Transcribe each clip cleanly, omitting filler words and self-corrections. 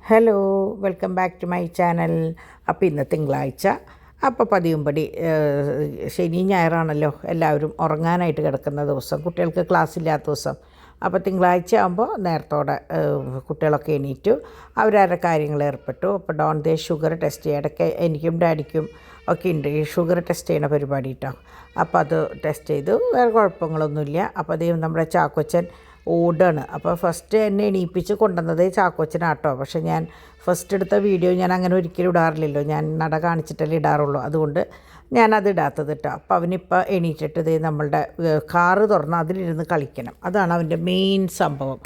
Hello, welcome back to my channel. അപ്പോൾ ഇന്ന് തിങ്കളാഴ്ച, അപ്പോൾ പതിവുംപടി ശനി ഞായറാണല്ലോ എല്ലാവരും ഉറങ്ങാനായിട്ട് കിടക്കുന്ന ദിവസം, കുട്ടികൾക്ക് ക്ലാസ് ഇല്ലാത്ത ദിവസം. അപ്പോൾ തിങ്കളാഴ്ച ആകുമ്പോൾ നേരത്തോടെ കുട്ടികളൊക്കെ എണീറ്റു, അവരവരുടെ കാര്യങ്ങൾ ഏർപ്പെട്ടു. അപ്പോൾ ഡോൺ ദേ ഷുഗർ ടെസ്റ്റ് ചെയ്യുക. ഇടയ്ക്ക് എനിക്കും ഡാഡിക്കും ഒക്കെ ഉണ്ട് ഈ ഷുഗർ ടെസ്റ്റ് ചെയ്യുന്ന പരിപാടി കേട്ടോ. അപ്പോൾ അത് ടെസ്റ്റ് ചെയ്തു, വേറെ കുഴപ്പങ്ങളൊന്നുമില്ല. അപ്പോൾ അതേ നമ്മുടെ ചാക്കോച്ചൻ ഓടാണ്. അപ്പോൾ ഫസ്റ്റ് എന്നെ എണീപ്പിച്ച് കൊണ്ടുവന്നത് ചാക്കോച്ചനാട്ടോ. പക്ഷേ ഞാൻ ഫസ്റ്റ് എടുത്ത വീഡിയോ ഞാൻ അങ്ങനെ ഒരിക്കലും ഇടാറില്ലല്ലോ, ഞാൻ നട കാണിച്ചിട്ടല്ലേ ഇടാറുള്ളൂ. അതുകൊണ്ട് ഞാനത് ഇടാത്തത് കേട്ടോ. അപ്പോൾ അവനിപ്പോൾ എണീറ്റിട്ട് ഇതേ നമ്മളുടെ കാറ് തുറന്ന് അതിലിരുന്ന് കളിക്കണം. അതാണ് അവൻ്റെ മെയിൻ സംഭവം.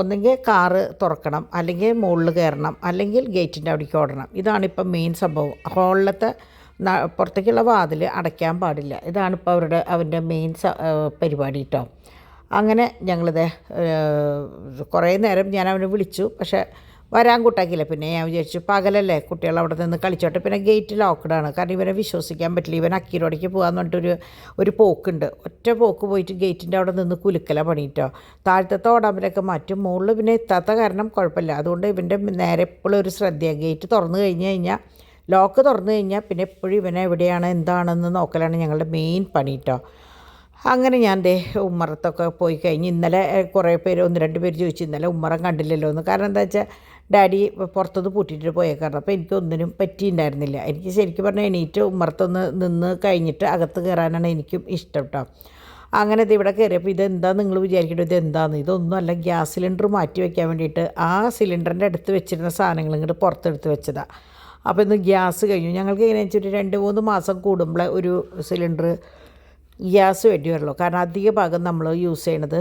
ഒന്നെങ്കിൽ കാറ് തുറക്കണം, അല്ലെങ്കിൽ മുകളിൽ കയറണം, അല്ലെങ്കിൽ ഗേറ്റിൻ്റെ അവിടേക്ക് ഓടണം. ഇതാണിപ്പം മെയിൻ സംഭവം. ഹോളിലത്തെ പുറത്തേക്കുള്ള വാതിൽ അടയ്ക്കാൻ പാടില്ല. ഇതാണിപ്പോൾ അവൻ്റെ മെയിൻ പരിപാടി കേട്ടോ. അങ്ങനെ ഞങ്ങളിത് കുറേ നേരം ഞാൻ അവനെ വിളിച്ചു, പക്ഷേ വരാൻ കൂട്ടാക്കിയില്ല. പിന്നെ ഞാൻ വിചാരിച്ചു പകലല്ലേ കുട്ടികൾ അവിടെ നിന്ന് കളിച്ചോട്ടെ. പിന്നെ ഗേറ്റ് ലോക്ക്ഡാണ്, കാരണം ഇവനെ വിശ്വസിക്കാൻ പറ്റില്ല. ഇവൻ അക്കീരോടേക്ക് പോകാമെന്ന് പറഞ്ഞിട്ടൊരു പോക്കുണ്ട്. ഒറ്റ പോക്ക് പോയിട്ട് ഗേറ്റിൻ്റെ അവിടെ നിന്ന് കുലുക്കല പണിയിട്ടോ. താഴത്തെ ഓടാമ്പലൊക്കെ മാറ്റും, മുകളിൽ പിന്നെ എത്താത്ത കാരണം കുഴപ്പമില്ല. അതുകൊണ്ട് ഇവൻ്റെ നേരെ എപ്പോഴും ഒരു ശ്രദ്ധയാണ്. ഗേറ്റ് തുറന്നു കഴിഞ്ഞാൽ, ലോക്ക് തുറന്നു കഴിഞ്ഞാൽ പിന്നെ എപ്പോഴും ഇവനെ എവിടെയാണ് എന്താണെന്ന് നോക്കലാണ് ഞങ്ങളുടെ മെയിൻ പണി കേട്ടോ. അങ്ങനെ ഞാൻ ഉമ്മറത്തൊക്കെ പോയി കഴിഞ്ഞ് ഇന്നലെ കുറേ പേര്, 1-2 പേര് ചോദിച്ചു ഇന്നലെ ഉമ്മറം കണ്ടില്ലല്ലോ എന്ന്. കാരണം എന്താ വെച്ചാൽ ഡാഡി പുറത്തുനിന്ന് പൂട്ടിയിട്ട് പോയേക്കായിരുന്നു. അപ്പോൾ എനിക്കൊന്നിനും പറ്റിയിട്ടുണ്ടായിരുന്നില്ല. എനിക്ക് ശരിക്കും പറഞ്ഞാൽ എണീറ്റ് ഉമ്മറത്തൊന്ന് നിന്ന് കഴിഞ്ഞിട്ട് അകത്ത് കയറാനാണ് എനിക്കും ഇഷ്ടം കേട്ടോ. അങ്ങനെ ഇവിടെ കയറിയപ്പോൾ ഇതെന്താ നിങ്ങൾ വിചാരിക്കേണ്ടത്, ഇതെന്താന്ന്? ഇതൊന്നുമല്ല, ഗ്യാസ് സിലിണ്ടർ മാറ്റി വയ്ക്കാൻ വേണ്ടിയിട്ട് ആ സിലിണ്ടറിൻ്റെ അടുത്ത് വെച്ചിരുന്ന സാധനങ്ങൾ ഇങ്ങോട്ട് പുറത്തെടുത്ത് വെച്ചതാണ്. അപ്പോൾ ഇന്ന് ഗ്യാസ് കഴിഞ്ഞു. ഞങ്ങൾക്ക് എങ്ങനെയാണെന്ന് വെച്ചിട്ട് 2-3 മാസം കൂടുമ്പോൾ ഒരു സിലിണ്ടർ ഗ്യാസ് വേണ്ടി വരുള്ളൂ. കാരണം അധിക ഭാഗം നമ്മൾ യൂസ് ചെയ്യണത്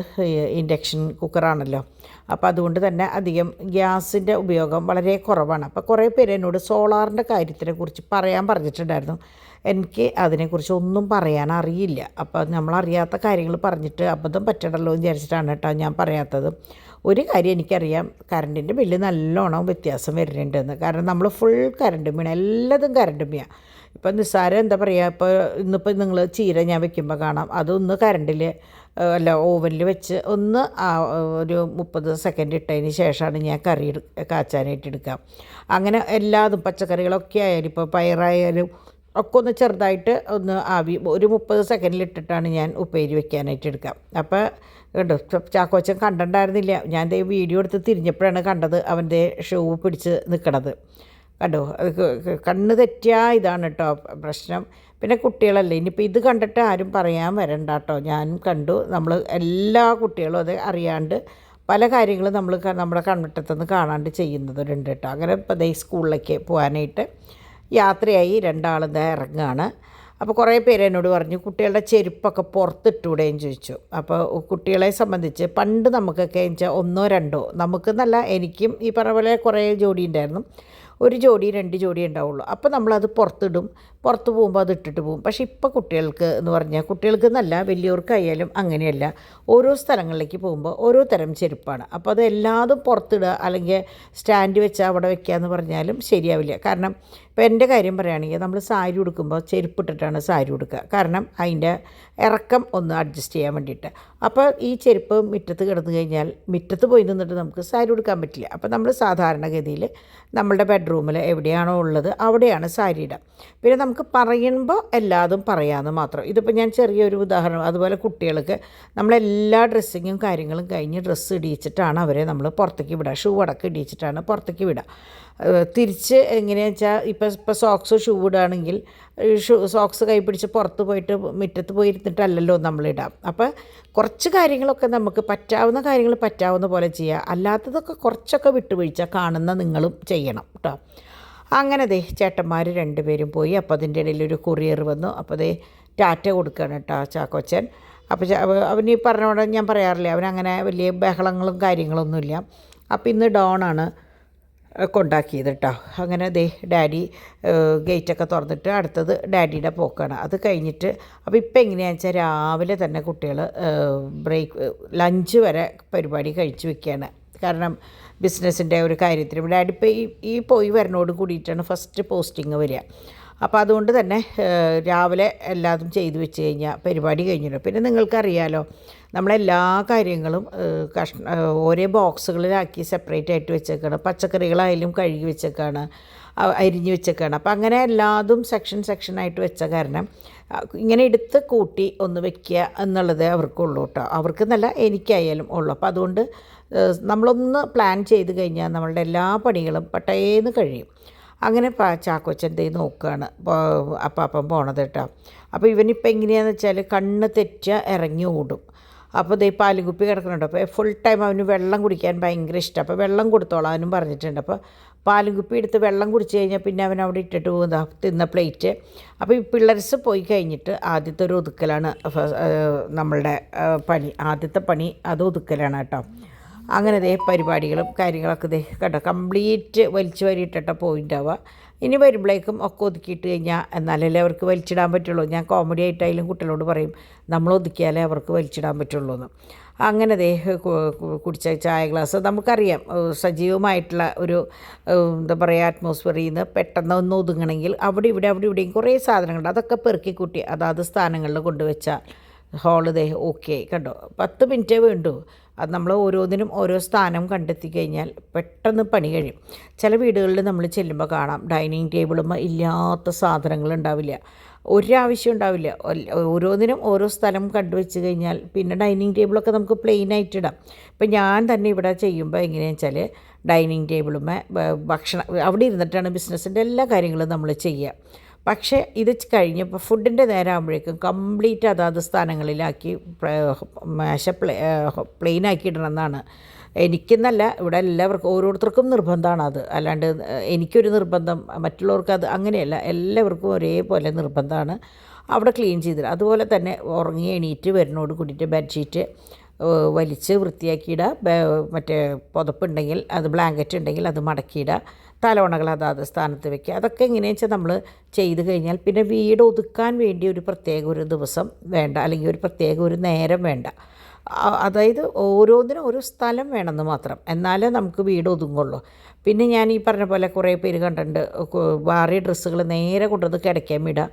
ഇൻഡക്ഷൻ കുക്കറാണല്ലോ. അപ്പോൾ അതുകൊണ്ട് തന്നെ അധികം ഗ്യാസിൻ്റെ ഉപയോഗം വളരെ കുറവാണ്. അപ്പോൾ കുറേ പേര് എന്നോട് സോളാറിൻ്റെ കാര്യത്തിനെക്കുറിച്ച് പറഞ്ഞിട്ടുണ്ടായിരുന്നു. എനിക്ക് അതിനെക്കുറിച്ച് ഒന്നും പറയാൻ അറിയില്ല. അപ്പോൾ നമ്മളറിയാത്ത കാര്യങ്ങൾ പറഞ്ഞിട്ട് അബദ്ധം പറ്റണമല്ലോ എന്ന് വിചാരിച്ചിട്ടാണ് കേട്ടോ ഞാൻ പറയാത്തത്. ഒരു കാര്യം എനിക്കറിയാം, കറണ്ടിൻ്റെ ബില്ല് നല്ലോണം വ്യത്യാസം വരുന്നുണ്ടെന്ന്. കാരണം നമ്മൾ ഫുൾ കറണ്ട് വീണ, എല്ലാതും കറണ്ട് വീണ. ഇപ്പം നിസ്സാരം എന്താ പറയുക, ഇന്നിപ്പോൾ നിങ്ങൾ ചീര ഞാൻ വെക്കുമ്പോൾ കാണാം, അതൊന്ന് കറണ്ടിൽ ഓവനിൽ വെച്ച് ഒന്ന് ഒരു 30 സെക്കൻഡ് ഇട്ടതിന് ശേഷമാണ് ഞാൻ കറി കാച്ചാനായിട്ട് എടുക്കാം. അങ്ങനെ എല്ലാതും പച്ചക്കറികളൊക്കെ ആയാലും, ഇപ്പോൾ പയറായാലും ഒക്കെ ഒന്ന് ചെറുതായിട്ട് ഒന്ന് ഒരു 30 സെക്കൻഡിൽ ഇട്ടിട്ടാണ് ഞാൻ ഉപ്പേരി വെക്കാനായിട്ട് എടുക്കാം. അപ്പോൾ കണ്ടോ, ചാക്കോച്ചൻ കണ്ടിട്ടുണ്ടായിരുന്നില്ല. ഞാൻ വീഡിയോ എടുത്ത് തിരിഞ്ഞപ്പോഴാണ് കണ്ടത് അവൻ്റെ ഷൂ പിടിച്ച് നിൽക്കണത്. കണ്ടോ, കണ്ണ് തെറ്റിയാൽ ഇതാണ് കേട്ടോ പ്രശ്നം. പിന്നെ കുട്ടികളല്ലേ, ഇനിയിപ്പോൾ ഇത് കണ്ടിട്ട് ആരും പറയാൻ വരണ്ട കേട്ടോ. ഞാനും കണ്ടു, നമ്മൾ എല്ലാ കുട്ടികളും അത് അറിയാണ്ട് പല കാര്യങ്ങളും നമ്മുടെ കൺവെട്ടത്തുനിന്ന് കാണാണ്ട് ചെയ്യുന്നവരുണ്ട് കേട്ടോ. അങ്ങനെ ഇപ്പോൾ സ്കൂളിലേക്ക് പോകാനായിട്ട് യാത്രയായി 2 ആൾ ഇറങ്ങുകയാണ്. അപ്പോൾ കുറേ പേര് എന്നോട് പറഞ്ഞു കുട്ടികളുടെ ചെരുപ്പൊക്കെ പുറത്തിട്ടൂടെയും ചോദിച്ചു. അപ്പോൾ കുട്ടികളെ സംബന്ധിച്ച് പണ്ട് നമുക്കൊക്കെ വെച്ചാൽ 1-2 നമുക്ക് നല്ല, എനിക്കും ഈ പറഞ്ഞ പോലെ കുറേ ജോഡി ഉണ്ടായിരുന്നു. 1 ജോഡി 2 ജോഡി ഉണ്ടാവുള്ളൂ. അപ്പോൾ നമ്മളത് പുറത്തിടും, പുറത്ത് പോകുമ്പോൾ അത് ഇട്ടിട്ട് പോകും. പക്ഷേ ഇപ്പോൾ കുട്ടികൾക്ക് എന്ന് പറഞ്ഞാൽ, കുട്ടികൾക്ക് എന്നല്ല വലിയവർക്കായാലും അങ്ങനെയല്ല, ഓരോ സ്ഥലങ്ങളിലേക്ക് പോകുമ്പോൾ ഓരോ തരം ചെരുപ്പാണ്. അപ്പോൾ അത് എല്ലാതും പുറത്തിടുക അല്ലെങ്കിൽ സ്റ്റാൻഡ് വെച്ചാൽ അവിടെ വെക്കുക എന്ന് പറഞ്ഞാലും ശരിയാവില്ല. കാരണം ഇപ്പോൾ എൻ്റെ കാര്യം പറയുകയാണെങ്കിൽ, നമ്മൾ സാരി ഉടുക്കുമ്പോൾ ചെരുപ്പിട്ടിട്ടാണ് സാരി ഉടുക്കുക. കാരണം അതിൻ്റെ ഇറക്കം ഒന്ന് അഡ്ജസ്റ്റ് ചെയ്യാൻ വേണ്ടിയിട്ട്. അപ്പോൾ ഈ ചെരുപ്പ് മുറ്റത്ത് കിടന്നു കഴിഞ്ഞാൽ മുറ്റത്ത് പോയി നിന്നിട്ട് നമുക്ക് സാരി ഉടുക്കാൻ പറ്റില്ല. അപ്പോൾ നമ്മൾ സാധാരണഗതിയിൽ നമ്മളുടെ ബെഡ്റൂമിൽ എവിടെയാണോ ഉള്ളത് അവിടെയാണ് സാരി ഇടുക. പിന്നെ നമുക്ക് പറയുമ്പോൾ എല്ലാതും പറയാമെന്ന് മാത്രം. ഇതിപ്പോൾ ഞാൻ ചെറിയൊരു ഉദാഹരണം. അതുപോലെ കുട്ടികൾക്ക് നമ്മളെല്ലാ ഡ്രസ്സിങ്ങും കാര്യങ്ങളും കഴിഞ്ഞ് ഡ്രസ്സ് ഇടിയിച്ചിട്ടാണ് അവരെ നമ്മൾ പുറത്തേക്ക് വിടുക. ഷൂ അടക്കം ഇടിയിച്ചിട്ടാണ് പുറത്തേക്ക് വിടുക. തിരിച്ച് എങ്ങനെയാണെന്ന് വെച്ചാൽ ഇപ്പോൾ സോക്സ് ഷൂ ഇടുകയാണെങ്കിൽ സോക്സ് കൈ പിടിച്ച് പുറത്ത് പോയിട്ട് മുറ്റത്ത് പോയിരുന്നിട്ടല്ലല്ലോ നമ്മളിടാം. അപ്പോൾ കുറച്ച് കാര്യങ്ങളൊക്കെ നമുക്ക് പറ്റാവുന്ന കാര്യങ്ങൾ പറ്റാവുന്ന പോലെ ചെയ്യുക, അല്ലാത്തതൊക്കെ കുറച്ചൊക്കെ വിട്ടുവീഴ്ച കാണുന്ന നിങ്ങളും ചെയ്യണം കേട്ടോ. അങ്ങനെ ചേട്ടന്മാർ 2 പേരും പോയി. അപ്പോൾ അതിൻ്റെ ഇടയിൽ ഒരു കൊറിയർ വന്നു. അപ്പോൾ ടാറ്റ കൊടുക്കുകയാണ് കേട്ടോ ചാക്കോച്ചൻ. അപ്പോൾ അവന് ഈ പറഞ്ഞ ഞാൻ പറയാറില്ലേ, അവനങ്ങനെ വലിയ ബഹളങ്ങളും കാര്യങ്ങളൊന്നുമില്ല. അപ്പോൾ ഇന്ന് ഡോണാണ് കൊണ്ടാക്കിയത് കേട്ടോ. അങ്ങനെ ഡാഡി ഗേറ്റൊക്കെ തുറന്നിട്ട് അടുത്തത് ഡാഡിയുടെ പോക്കാണ്. അത് കഴിഞ്ഞിട്ട് അപ്പോൾ ഇപ്പം എങ്ങനെയാണെന്ന് വെച്ചാൽ രാവിലെ തന്നെ കുട്ടികൾ ലഞ്ച് വരെ പരിപാടി കഴിച്ച് വെക്കുകയാണ്. കാരണം ബിസിനസ്സിൻ്റെ ഒരു കാര്യത്തിന് ഡാഡി ഇപ്പോൾ ഈ പോയി വരുന്നതോട് കൂടിയിട്ടാണ് ഫസ്റ്റ് പോസ്റ്റിങ് വരിക. അപ്പോൾ അതുകൊണ്ട് തന്നെ രാവിലെ എല്ലാതും ചെയ്തു വെച്ച് കഴിഞ്ഞാൽ പരിപാടി കഴിഞ്ഞിട്ടുണ്ട്. പിന്നെ നിങ്ങൾക്കറിയാലോ, നമ്മളെല്ലാ കാര്യങ്ങളും ഓരോ ബോക്സുകളിലാക്കി സെപ്പറേറ്റ് ആയിട്ട് വെച്ചേക്കാണ്. പച്ചക്കറികളായാലും കഴുകി വെച്ചേക്കാണ്, അരിഞ്ഞ് വെച്ചേക്കാണ്. അപ്പോൾ അങ്ങനെ എല്ലാതും സെക്ഷനായിട്ട് വെച്ച കാരണം ഇങ്ങനെ എടുത്ത് കൂട്ടി ഒന്ന് വെക്കുക എന്നുള്ളതേ അവർക്കുള്ളൂ കേട്ടോ. അവർക്കെന്നല്ല, എനിക്കായാലും ഉള്ളൂ. അപ്പോൾ അതുകൊണ്ട് നമ്മളൊന്ന് പ്ലാൻ ചെയ്ത് കഴിഞ്ഞാൽ നമ്മളുടെ എല്ലാ പണികളും പെട്ടെന്ന് കഴിയും. അങ്ങനെ ചാക്കോച്ചൻ ദേ നോക്കുകയാണ് അപ്പം പോണത് കേട്ടോ. അപ്പോൾ ഇവനിപ്പോൾ എങ്ങനെയാണെന്ന് വെച്ചാൽ കണ്ണ് തെറ്റുക ഇറങ്ങി ഓടും. അപ്പോൾ ദേ പാലും കുപ്പി കിടക്കുന്നുണ്ട്. അപ്പോൾ ഫുൾ ടൈം അവന് വെള്ളം കുടിക്കാൻ ഭയങ്കര ഇഷ്ടം. അപ്പോൾ വെള്ളം കൊടുത്തോളാനും പറഞ്ഞിട്ടുണ്ട്. അപ്പോൾ പാലും കുപ്പി എടുത്ത് വെള്ളം കുടിച്ച് കഴിഞ്ഞാൽ പിന്നെ അവൻ അവിടെ ഇട്ടിട്ട് പോകുന്ന തിന്ന പ്ലേറ്റ്. അപ്പോൾ ഈ പിള്ളേർസ് പോയി കഴിഞ്ഞിട്ട് ആദ്യത്തെ ഒരു ഒതുക്കലാണ് നമ്മളുടെ പണി. ആദ്യത്തെ പണി അത് ഒതുക്കലാണ് കേട്ടോ. അങ്ങനെ ദേ പരിപാടികളും കാര്യങ്ങളൊക്കെ ദേ കേട്ടോ കംപ്ലീറ്റ് വലിച്ചു വരിയിട്ട പോയിൻ്റാവുക. ഇനി വരുമ്പോഴേക്കും ഒക്കെ ഒതുക്കിയിട്ട് കഴിഞ്ഞാൽ എന്നാലല്ലേ അവർക്ക് വലിച്ചിടാൻ പറ്റുള്ളൂ. ഞാൻ കോമഡി ആയിട്ടായാലും കുട്ടികളോട് പറയും, നമ്മൾ ഒതുക്കിയാലേ അവർക്ക് വലിച്ചിടാൻ പറ്റുള്ളൂ എന്ന്. അങ്ങനെ ദേ കുടിച്ച ചായ ഗ്ലാസ് നമുക്കറിയാം, സജീവമായിട്ടുള്ള ഒരു എന്താ പറയുക അറ്റ്മോസ്ഫിയറിൽ നിന്ന് പെട്ടെന്ന് ഒന്ന് ഒതുങ്ങണമെങ്കിൽ അവിടെ ഇവിടെയും കുറേ സാധനങ്ങളുണ്ട്. അതൊക്കെ പെറുക്കി കൂട്ടി അതാത് സ്ഥാനങ്ങളിൽ കൊണ്ടുവച്ചാൽ ഹോള് ദേ ഓക്കെ കണ്ടോ. 10 മിനിറ്റേ വേണ്ടൂ. അത് നമ്മൾ ഓരോന്നിനും ഓരോ സ്ഥാനം കണ്ടെത്തി കഴിഞ്ഞാൽ പെട്ടെന്ന് പണി കഴിയും. ചില വീടുകളിൽ നമ്മൾ ചെല്ലുമ്പോൾ കാണാം ഡൈനിങ് ടേബിളും ഇല്ലാത്ത സാധനങ്ങളുണ്ടാവില്ല, ഒരാവശ്യം ഉണ്ടാവില്ല. ഓരോന്നിനും ഓരോ സ്ഥലം കണ്ടുവച്ച് കഴിഞ്ഞാൽ പിന്നെ ഡൈനിങ് ടേബിളൊക്കെ നമുക്ക് പ്ലെയിൻ ആയിട്ടിടാം. ഇപ്പം ഞാൻ തന്നെ ഇവിടെ ചെയ്യുമ്പോൾ എങ്ങനെയാണെന്ന് വെച്ചാൽ ഡൈനിങ് ടേബിളുമേ ഭക്ഷണം അവിടെ ഇരുന്നിട്ടാണ് ബിസിനസ്സിൻ്റെ എല്ലാ കാര്യങ്ങളും നമ്മൾ ചെയ്യുക. പക്ഷേ ഇത് കഴിഞ്ഞപ്പോൾ ഫുഡിൻ്റെ നേരം ആകുമ്പോഴേക്കും കംപ്ലീറ്റ് അതാത് സ്ഥാനങ്ങളിലാക്കി മേശ പ്ലെയിനാക്കി ഇടണമെന്നാണ് എനിക്കെന്നല്ല, ഇവിടെ എല്ലാവർക്കും ഓരോരുത്തർക്കും നിർബന്ധമാണ് അത്. അല്ലാണ്ട് എനിക്കൊരു നിർബന്ധം മറ്റുള്ളവർക്ക് അത് അങ്ങനെയല്ല, എല്ലാവർക്കും ഒരേപോലെ നിർബന്ധമാണ് അവിടെ ക്ലീൻ ചെയ്തിട്ട്. അതുപോലെ തന്നെ ഉറങ്ങി എണീറ്റ് വരുന്നോട് കൂടിയിട്ട് ബെഡ്ഷീറ്റ് വലിച്ച് വൃത്തിയാക്കിയിടുക. മറ്റേ പുതപ്പുണ്ടെങ്കിൽ അത് ബ്ലാങ്കറ്റ് ഉണ്ടെങ്കിൽ അത് മടക്കിയിടുക. തലവണകൾ അതാത് സ്ഥാനത്ത് വെക്കുക. അതൊക്കെ എങ്ങനെയാണെന്ന് വെച്ചാൽ നമ്മൾ ചെയ്ത് കഴിഞ്ഞാൽ പിന്നെ വീട് ഒതുക്കാൻ വേണ്ടി ഒരു പ്രത്യേക ഒരു ദിവസം വേണ്ട, അല്ലെങ്കിൽ ഒരു പ്രത്യേക ഒരു നേരം വേണ്ട. അതായത് ഓരോന്നിനും ഓരോ സ്ഥലം വേണമെന്ന് മാത്രം, എന്നാലേ നമുക്ക് വീട് ഒതുങ്ങുള്ളൂ. പിന്നെ ഞാൻ ഈ പറഞ്ഞ പോലെ കുറേ പേര് കണ്ടിട്ടുണ്ട്, വാറിയ ഡ്രസ്സുകൾ നേരെ കൊണ്ടുവന്ന് കിടക്കാൻ വിടുക.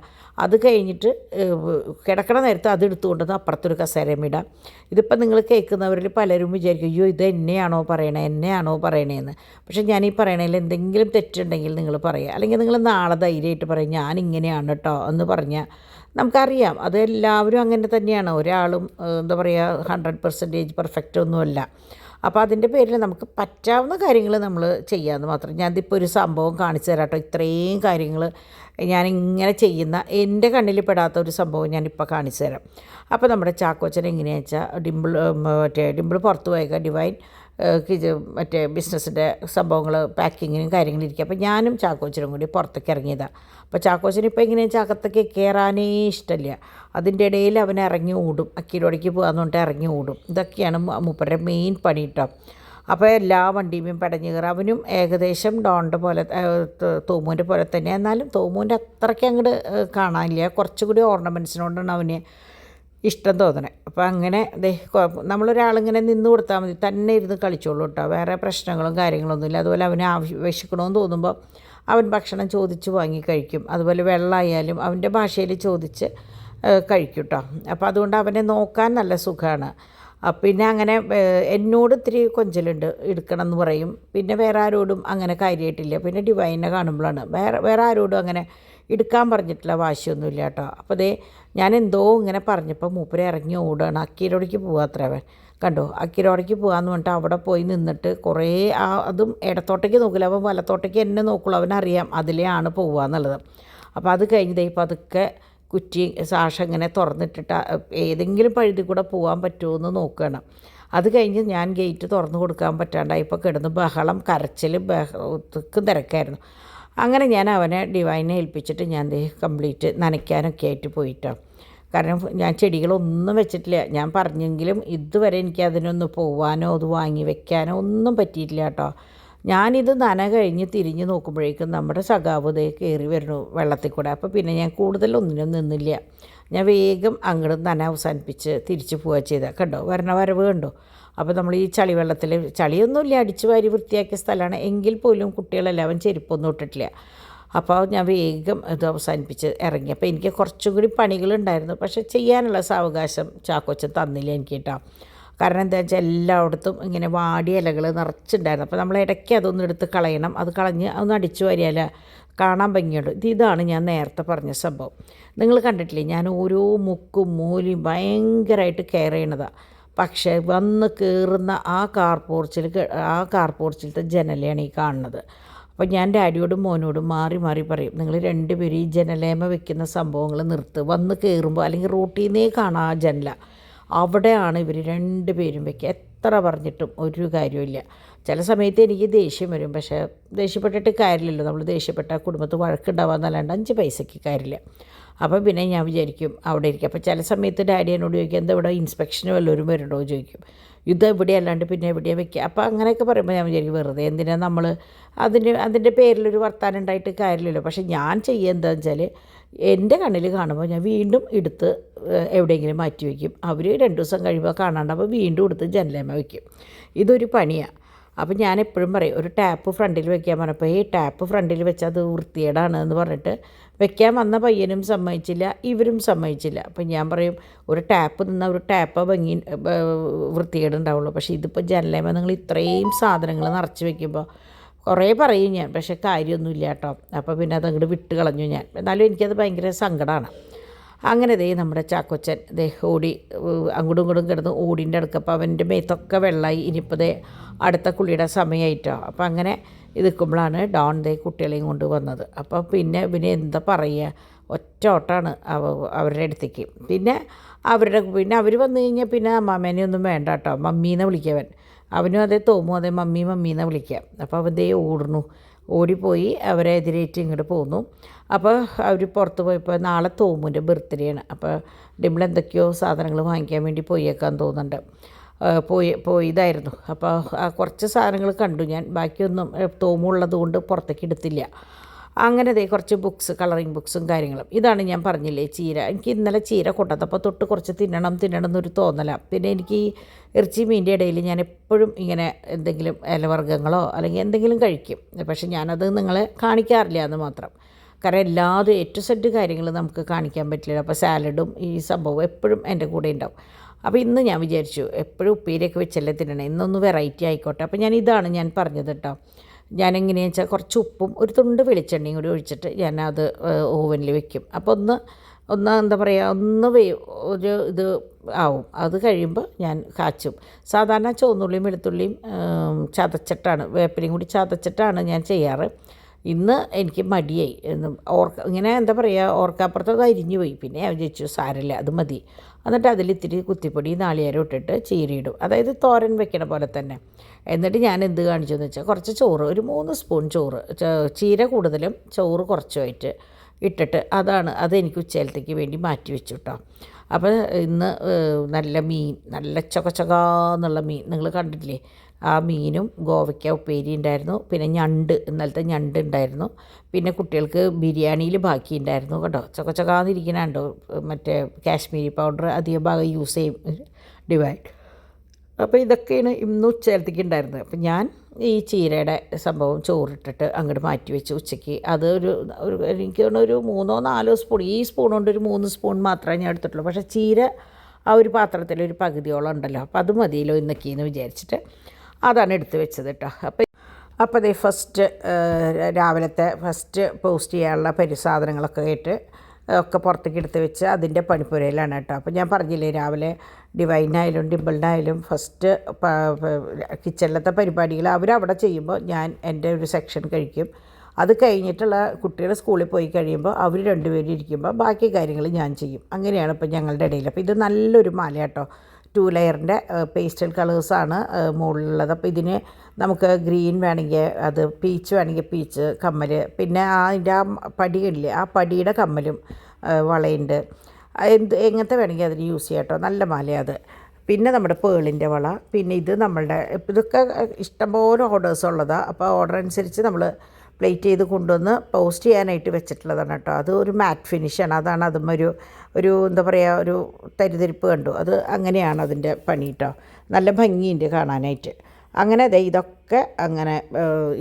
അത് കഴിഞ്ഞിട്ട് കിടക്കണ നേരത്ത് അത് എടുത്തുകൊണ്ടുവന്ന് അപ്പുറത്തൊരു കസേരയും ഇടാം. ഇതിപ്പോൾ നിങ്ങൾ കേൾക്കുന്നവരിൽ പലരും വിചാരിക്കും, അയ്യോ ഇത് എന്നെയാണോ പറയണേന്ന്. പക്ഷേ ഞാൻ ഈ പറയണതിൽ എന്തെങ്കിലും തെറ്റുണ്ടെങ്കിൽ നിങ്ങൾ പറയുക, അല്ലെങ്കിൽ നിങ്ങൾ നാളെ ധൈര്യമായിട്ട് പറയും ഞാൻ ഇങ്ങനെയാണ് കേട്ടോ എന്ന് പറഞ്ഞാൽ നമുക്കറിയാം അത് എല്ലാവരും അങ്ങനെ തന്നെയാണ്. ഒരാളും എന്താ പറയുക 100% പെർഫെക്റ്റ് ഒന്നുമല്ല. അപ്പോൾ അതിൻ്റെ പേരിൽ നമുക്ക് പറ്റാവുന്ന കാര്യങ്ങൾ നമ്മൾ ചെയ്യാമെന്ന് മാത്രം. ഞാനിതിപ്പോൾ ഒരു സംഭവം കാണിച്ചു തരാം കേട്ടോ. ഇത്രയും കാര്യങ്ങൾ ഞാനിങ്ങനെ ചെയ്യുന്ന എൻ്റെ കണ്ണിൽ പെടാത്ത ഒരു സംഭവം ഞാനിപ്പോൾ കാണിച്ചു തരാം. അപ്പോൾ നമ്മുടെ ചാക്കോച്ചൻ എങ്ങനെയാണെന്ന് വെച്ചാൽ ഡിമ്പിൾ പുറത്ത് പോയേക്കാം, ഡിവൈൻ മറ്റേ ബിസിനസ്സിൻ്റെ സംഭവങ്ങൾ പാക്കിങ്ങിനും കാര്യങ്ങളും ഇരിക്കുക. അപ്പോൾ ഞാനും ചാക്കോച്ചനും കൂടി പുറത്തേക്ക് ഇറങ്ങിയതാണ്. അപ്പോൾ ചാക്കോച്ചന് ഇപ്പോൾ എങ്ങനെയാണെന്ന് വെച്ചാൽ അകത്തേക്ക് കയറാനേ ഇഷ്ടമില്ല. അതിൻ്റെ ഇടയിൽ അവൻ ഇറങ്ങി ഓടും, അക്കീരോടേക്ക് പോകാമെന്ന് പറഞ്ഞിട്ട് ഇറങ്ങി ഓടും. ഇതൊക്കെയാണ് മൂപ്പരുടെ മെയിൻ പണി കേട്ടോ. അപ്പോൾ എല്ലാ വണ്ടിയും പടഞ്ഞ് കയറും. അവനും ഏകദേശം ഡോണിൻ്റെ പോലെ തോമൂൻ്റെ പോലെ തന്നെ, എന്നാലും തോമൂൻ്റെ അത്രയ്ക്ക് അങ്ങോട്ട് കാണാനില്ല. കുറച്ചുകൂടി ഓർണമെൻറ്റ്സിനോടാണ് അവന് ഇഷ്ടം തോന്നണേ. അപ്പോൾ അങ്ങനെ നമ്മളൊരാളിങ്ങനെ നിന്ന് കൊടുത്താൽ മതി, തന്നെ ഇരുന്ന് കളിച്ചോളൂ കേട്ടോ. വേറെ പ്രശ്നങ്ങളും കാര്യങ്ങളൊന്നുമില്ല. അതുപോലെ അവന് വിശക്കണമെന്ന് തോന്നുമ്പോൾ അവൻ ഭക്ഷണം ചോദിച്ച് വാങ്ങി കഴിക്കും. അതുപോലെ വെള്ളമായാലും അവൻ്റെ ഭാഷയിൽ ചോദിച്ച് കഴിക്കും കേട്ടോ. അപ്പോൾ അതുകൊണ്ട് അവനെ നോക്കാൻ നല്ല സുഖമാണ്. പിന്നെ അങ്ങനെ എന്നോട് ഇത്തിരി കൊഞ്ചലുണ്ട്, എടുക്കണം എന്ന് പറയും. പിന്നെ വേറെ ആരോടും അങ്ങനെ കാര്യമായിട്ടില്ല. പിന്നെ ഡിവൈനെ കാണുമ്പോഴാണ് വേറെ ആരോടും അങ്ങനെ എടുക്കാൻ പറഞ്ഞിട്ടില്ല, വാശിയൊന്നുമില്ല കേട്ടോ. അപ്പോൾ ഞാൻ എന്തോ ഇങ്ങനെ പറഞ്ഞപ്പോൾ മൂപ്പര് ഇറങ്ങി ഓടുകയാണ്. അക്കീരോടേക്ക് പോകാത്രേ അവൻ കണ്ടോ. അക്കീരോടേക്ക് പോകാമെന്ന് പറഞ്ഞിട്ട് അവിടെ പോയി നിന്നിട്ട് കുറേ അതും ഇടത്തോട്ടേക്ക് നോക്കില്ല, അവൻ വലത്തോട്ടേക്ക് എന്നെ നോക്കുള്ളൂ. അവനറിയാം അതിലെയാണ് പോകുക എന്നുള്ളത്. അപ്പോൾ അത് കഴിഞ്ഞ് പതുക്കെ കുറ്റി സാഷ ഇങ്ങനെ തുറന്നിട്ടിട്ട് ഏതെങ്കിലും പഴുതി കൂടെ പോകാൻ പറ്റുമോ എന്ന് നോക്കുകയാണ്. അത് കഴിഞ്ഞ് ഞാൻ ഗേറ്റ് തുറന്ന് കൊടുക്കാൻ പറ്റാണ്ടായപ്പോൾ കിടന്ന് ബഹളം കരച്ചിലും തിക്കും തിരക്കായിരുന്നു. അങ്ങനെ ഞാൻ അവനെ ഡിവൈനെ ഏൽപ്പിച്ചിട്ട് ഞാൻ കംപ്ലീറ്റ് നനയ്ക്കാനൊക്കെ ആയിട്ട് പോയിട്ടാണ്. കാരണം ഞാൻ ചെടികളൊന്നും വെച്ചിട്ടില്ല. ഞാൻ പറഞ്ഞെങ്കിലും ഇതുവരെ എനിക്ക് അതിനൊന്ന് പോവാനോ അത് വാങ്ങി വെക്കാനോ ഒന്നും പറ്റിയിട്ടില്ല കേട്ടോ. ഞാനിത് നന കഴിഞ്ഞ് തിരിഞ്ഞ് നോക്കുമ്പോഴേക്കും നമ്മുടെ സഖാവ് കയറി വരുന്നു വെള്ളത്തിൽ കൂടെ. അപ്പോൾ പിന്നെ ഞാൻ കൂടുതലൊന്നിനും നിന്നില്ല. ഞാൻ വേഗം അങ്ങോട്ട് നന അവസാനിപ്പിച്ച് തിരിച്ച് പോവുക ചെയ്താൽ കണ്ടോ വരവ് കണ്ടോ. അപ്പോൾ നമ്മൾ ഈ ചളിയൊന്നുമില്ല, അടിച്ചു വാരി വൃത്തിയാക്കിയ സ്ഥലമാണ്. എങ്കിൽ പോലും കുട്ടികളെല്ലാവരും ചെരുപ്പൊന്നും ഇട്ടിട്ടില്ല. അപ്പോൾ ഞാൻ വേഗം ഇത് അവസാനിപ്പിച്ച് ഇറങ്ങി. അപ്പോൾ എനിക്ക് കുറച്ചും കൂടി പണികളുണ്ടായിരുന്നു, പക്ഷേ ചെയ്യാനുള്ള സാവകാശം ചാക്കോച്ചൻ തന്നില്ല എനിക്ക് കേട്ടോ. കാരണം എന്താ വെച്ചാൽ എല്ലായിടത്തും ഇങ്ങനെ വാടിയ ഇലകൾ നിറച്ചിട്ടുണ്ടായിരുന്നു. അപ്പോൾ നമ്മൾ ഇടയ്ക്ക് അതൊന്നും എടുത്ത് കളയണം. അത് കളഞ്ഞ് അതൊന്ന് അടിച്ചു വാരിയാൽ കാണാൻ ഭംഗിയുണ്ട്. ഇതാണ് ഞാൻ നേരത്തെ പറഞ്ഞ സംഭവം. നിങ്ങൾ കണ്ടിട്ടില്ലേ, ഞാൻ ഓരോ മുക്കും മൂലയും ഭയങ്കരമായിട്ട് കെയർ ചെയ്യണതാണ്. പക്ഷേ വന്ന് കയറുന്ന ആ കാർ പോർച്ചിലത്തെ ജനലയാണ് ഈ കാണുന്നത്. അപ്പോൾ ഞാൻ ഡാഡിയോടും മോനോടും മാറി മാറി പറയും, നിങ്ങൾ രണ്ടുപേരും ഈ ജനലേമ വെക്കുന്ന സംഭവങ്ങൾ നിർത്ത്. വന്ന് കയറുമ്പോൾ അല്ലെങ്കിൽ റൂട്ടിൽ നിന്നേ കാണാം ആ ജനല, അവിടെയാണ് ഇവർ രണ്ടുപേരും വെക്കുക. എത്ര പറഞ്ഞിട്ടും ഒരു കാര്യമില്ല. ചില സമയത്ത് എനിക്ക് ദേഷ്യം വരും, പക്ഷേ ദേഷ്യപ്പെട്ടിട്ട് കാര്യമില്ലല്ലോ. നമ്മൾ ദേഷ്യപ്പെട്ട കുടുംബത്ത് വഴക്കുണ്ടാവാന്നല്ലാണ്ട് 5 പൈസയ്ക്ക് കാര്യമില്ല. അപ്പോൾ പിന്നെ ഞാൻ വിചാരിക്കും അവിടെ ഇരിക്കും. അപ്പോൾ ചില സമയത്ത് ഡാഡി എന്നോട് ചോദിക്കും, എന്താ ഇവിടെ ഇൻസ്പെക്ഷന് വല്ലവരും വരുന്നുണ്ടോ ചോദിക്കും. ഇത് എവിടെ അല്ലാണ്ട് പിന്നെ എവിടെയാണ് വെക്കുക. അപ്പോൾ അങ്ങനെയൊക്കെ പറയുമ്പോൾ ഞാൻ വിചാരിക്കും, വെറുതെ എന്തിനാണ് നമ്മൾ അതിൻ്റെ പേരിലൊരു വർത്താനം ഉണ്ടായിട്ട് കാര്യമില്ലല്ലോ. പക്ഷേ ഞാൻ ചെയ്യുക എന്താണെന്ന് വെച്ചാൽ, എൻ്റെ കണ്ണിൽ കാണുമ്പോൾ ഞാൻ വീണ്ടും എടുത്ത് എവിടെയെങ്കിലും മാറ്റി വയ്ക്കും. അവർ 2 ദിവസം കഴിയുമ്പോൾ കാണാണ്ടാകുമ്പോൾ വീണ്ടും എടുത്ത് ജനലേമ വയ്ക്കും. ഇതൊരു പണിയാണ്. അപ്പോൾ ഞാൻ എപ്പോഴും പറയും, ഒരു ടാപ്പ് ഫ്രണ്ടിൽ വെക്കാൻ പറഞ്ഞപ്പോൾ ടാപ്പ് ഫ്രണ്ടിൽ വെച്ചാൽ അത് വൃത്തികേടാണ് എന്ന് പറഞ്ഞിട്ട് വെക്കാൻ വന്ന പയ്യനും സമ്മതിച്ചില്ല, ഇവരും സമ്മതിച്ചില്ല. അപ്പം ഞാൻ പറയും, ഒരു ടാപ്പ് നിന്നാൽ ഒരു ടാപ്പ് ഭംഗി വൃത്തികേടുണ്ടാവുള്ളൂ. പക്ഷേ ഇതിപ്പോൾ ജനലേമ നിങ്ങൾ ഇത്രയും സാധനങ്ങൾ നിറച്ച് വെക്കുമ്പോൾ കുറേ പറയും ഞാൻ, പക്ഷേ കാര്യമൊന്നുമില്ല കേട്ടോ. അപ്പോൾ പിന്നെ അതങ്ങോട്ട് വിട്ട് കളഞ്ഞു ഞാൻ. എന്നാലും എനിക്കത് ഭയങ്കര സങ്കടമാണ്. അങ്ങനെ നമ്മുടെ ചാക്കോച്ചൻ ഓടി അങ്ങോട്ടും ഇങ്ങോട്ടും കിടന്ന് ഓടിൻ്റെ അടുക്കപ്പോൾ അവൻ്റെ മേത്തൊക്കെ വെള്ളമായി. ഇനിയിപ്പോൾ അടുത്ത കുളിയുടെ സമയമായിട്ടോ. അപ്പോൾ അങ്ങനെ നിൽക്കുമ്പോഴാണ് ഡോൺ കുട്ടികളെയും കൊണ്ട് വന്നത്. അപ്പോൾ പിന്നെ എന്താ പറയുക, ഒറ്റ ഓട്ടാണ് അവരുടെ അടുത്തേക്ക്. പിന്നെ അവർ വന്നു കഴിഞ്ഞാൽ പിന്നെ അമ്മാമേനെയൊന്നും വേണ്ട കേട്ടോ, മമ്മീനെ വിളിക്കവൻ. അവനും അതേ തോമും അതേ മമ്മീനെ വിളിക്കുക. അപ്പോൾ അവൻ ഓടുന്നു. ഓടിപ്പോയി അവരെ എതിരേറ്റ് ഇങ്ങോട്ട് പോന്നു. അപ്പോൾ അവർ പുറത്ത് പോയപ്പോൾ നാളെ തോമുൻ്റെ ബർത്ത്ഡേ ആണ്. അപ്പോൾ ഡിംപിൾ എന്തൊക്കെയോ സാധനങ്ങൾ വാങ്ങിക്കാൻ വേണ്ടി പോയേക്കാൻ തോന്നുന്നുണ്ട്. പോയതായിരുന്നു. അപ്പോൾ കുറച്ച് സാധനങ്ങൾ കണ്ടു ഞാൻ, ബാക്കിയൊന്നും തോമുള്ളത് കൊണ്ട് പുറത്തേക്ക് എടുത്തില്ല. അങ്ങനെ കുറച്ച് ബുക്സ്, കളറിങ് ബുക്സും കാര്യങ്ങളും. ഇതാണ് ഞാൻ പറഞ്ഞില്ലേ ചീര. എനിക്ക് ഇന്നലെ ചീര കൊണ്ടപ്പോൾ തൊട്ട് കുറച്ച് തിന്നണം എന്നൊരു തോന്നലാണ്. പിന്നെ എനിക്ക് ഈ ഇറച്ചി മീൻ്റെ ഇടയിൽ ഞാൻ എപ്പോഴും ഇങ്ങനെ എന്തെങ്കിലും ഇലവർഗ്ഗങ്ങളോ അല്ലെങ്കിൽ എന്തെങ്കിലും കഴിക്കും. പക്ഷേ ഞാനത് നിങ്ങളെ കാണിക്കാറില്ല എന്ന് മാത്രം. കാരണം എല്ലാതും A to Z കാര്യങ്ങൾ നമുക്ക് കാണിക്കാൻ പറ്റില്ല. അപ്പോൾ സാലഡും ഈ സംഭവം എപ്പോഴും എൻ്റെ കൂടെ ഉണ്ടാവും. അപ്പോൾ ഇന്ന് ഞാൻ വിചാരിച്ചു, എപ്പോഴും ഉപ്പേരിയൊക്കെ വെച്ചല്ലേ തിന്നണേ, ഇന്നൊന്ന് വെറൈറ്റി ആയിക്കോട്ടെ. അപ്പോൾ ഇതാണ് ഞാൻ പറഞ്ഞത് കേട്ടോ. ഞാനെങ്ങനെയാണെന്ന് വെച്ചാൽ കുറച്ച് ഉപ്പും ഒരു തുണ്ട് വെളിച്ചെണ്ണയും കൂടി ഒഴിച്ചിട്ട് ഞാനത് ഓവനിൽ വെക്കും. അപ്പോൾ ഒന്ന് എന്താ പറയുക, ഒരു ഇത് ആവും. അത് കഴിയുമ്പോൾ ഞാൻ കാച്ചും. സാധാരണ ചുവന്നുള്ളിയും വെളുത്തുള്ളിയും ചതച്ചിട്ടാണ്, വേപ്പിലയും കൂടി ചതച്ചിട്ടാണ് ഞാൻ ചെയ്യാറ്. ഇന്ന് എനിക്ക് മടിയായി. ഇങ്ങനെ എന്താ പറയുക, ഓർക്കാപ്പുറത്ത് അത് അരിഞ്ഞു പോയി. പിന്നെ ഞാൻ വിചാരിച്ചു സാരമില്ല, അത് മതി. എന്നിട്ട് അതിലിത്തിരി കുത്തിപ്പൊടി നാളികേരം ഇട്ടിട്ട് ചീരിയിടും, അതായത് തോരൻ വെക്കണ പോലെ തന്നെ. എന്നിട്ട് ഞാൻ എന്ത് കാണിച്ചു എന്ന് വെച്ചാൽ, കുറച്ച് ചോറ്, ഒരു 3 സ്പൂൺ ചോറ്, ചീര കൂടുതലും ചോറ് കുറച്ചുമായിട്ട് ഇട്ടിട്ട് അതെനിക്ക് ഉച്ചയിലത്തേക്ക് വേണ്ടി മാറ്റി വെച്ചു കേട്ടോ. അപ്പോൾ ഇന്ന് നല്ല മീൻ, നല്ല ചൊകച്ചൊകാന്നുള്ള മീൻ നിങ്ങൾ കണ്ടിട്ടില്ലേ, ആ മീനും ഗോവയ്ക്ക ഉപ്പേരി ഉണ്ടായിരുന്നു. പിന്നെ ഇന്നലത്തെ ഞണ്ട് ഉണ്ടായിരുന്നു. പിന്നെ കുട്ടികൾക്ക് ബിരിയാണിയിൽ ബാക്കി ഉണ്ടായിരുന്നു കേട്ടോ. ചൊകച്ചൊകാന്നിരിക്കണുണ്ടോ, മറ്റേ കാശ്മീരി പൗഡർ അധികം ഭാഗം യൂസ് ചെയ്യും ഡിവൈഡ്. അപ്പോൾ ഇതൊക്കെയാണ് ഇന്ന് ഉച്ചയിലത്തേക്ക് ഉണ്ടായിരുന്നത്. അപ്പം ഞാൻ ഈ ചീരയുടെ സംഭവം ചോറിട്ടിട്ട് അങ്ങോട്ട് മാറ്റി വെച്ച് ഉച്ചയ്ക്ക്. അത് എനിക്ക് തോന്നുന്നു ഒരു 3-4 സ്പൂൺ, ഈ സ്പൂൺ കൊണ്ട് ഒരു 3 സ്പൂൺ മാത്രമേ ഞാൻ എടുത്തിട്ടുള്ളൂ. പക്ഷേ ചീര ആ ഒരു പാത്രത്തിൽ ഒരു പകുതിയോളം ഉണ്ടല്ലോ, അപ്പോൾ അത് മതിയല്ലോ ഇന്നൊക്കെയെന്ന് വിചാരിച്ചിട്ട് അതാണ് എടുത്ത് വെച്ചത് കേട്ടോ. അപ്പോൾ ഫസ്റ്റ് രാവിലത്തെ പോസ്റ്റ് ചെയ്യാനുള്ള സാധനങ്ങളൊക്കെ ആയിട്ട് ഒക്കെ പുറത്തേക്ക് എടുത്ത് വെച്ച് അതിൻ്റെ പണിപ്പുരയിലാണ് കേട്ടോ. അപ്പോൾ ഞാൻ പറഞ്ഞില്ലേ, രാവിലെ ഡിവൈനായാലും ഡിംപിളിനായാലും ഫസ്റ്റ് കിച്ചണിലത്തെ പരിപാടികൾ അവരവിടെ ചെയ്യുമ്പോൾ ഞാൻ എൻ്റെ ഒരു സെക്ഷൻ കഴിക്കും. അത് കഴിഞ്ഞിട്ടുള്ള കുട്ടികൾ സ്കൂളിൽ പോയി കഴിയുമ്പോൾ അവർ 2 പേരും ഇരിക്കുമ്പോൾ ബാക്കി കാര്യങ്ങൾ ഞാൻ ചെയ്യും. അങ്ങനെയാണ് ഇപ്പോൾ ഞങ്ങളുടെ ഇടയിൽ. അപ്പോൾ ഇത് നല്ലൊരു മാല കേട്ടോ, 2 ലെയറിൻ്റെ പേസ്റ്റൽ കളേഴ്സാണ് മുകളിലുള്ളത്. അപ്പോൾ ഇതിന് നമുക്ക് ഗ്രീൻ വേണമെങ്കിൽ അത്, പീച്ച് വേണമെങ്കിൽ പീച്ച് കമ്മൽ, പിന്നെ അതിൻ്റെ ആ പടിയില്ലേ, ആ പടിയുടെ കമ്മലും വളയുണ്ട്. എങ്ങനത്തെ വേണമെങ്കിൽ അതിന് യൂസ് ചെയ്യാം കേട്ടോ. നല്ല മാലയാണ് അത്. പിന്നെ നമ്മുടെ പേളിൻ്റെ വള, പിന്നെ ഇതൊക്കെ ഇഷ്ടംപോലെ ഓർഡേഴ്സ് ഉള്ളതാണ്. അപ്പോൾ ഓർഡർ അനുസരിച്ച് നമ്മൾ പ്ലേറ്റ് ചെയ്ത് കൊണ്ടുവന്ന് പോസ്റ്റ് ചെയ്യാനായിട്ട് വെച്ചിട്ടുള്ളതാണ് കേട്ടോ. അത് ഒരു മാറ്റ് ഫിനിഷാണ്. അതാണ് അതും ഒരു എന്താ പറയുക, ഒരു തരിതരിപ്പ് കണ്ടു. അത് അങ്ങനെയാണ് അതിൻ്റെ പണി കേട്ടോ. നല്ല ഭംഗിയുണ്ട് കാണാനായിട്ട്. അങ്ങനെ ദേ ഇതൊക്കെ അങ്ങനെ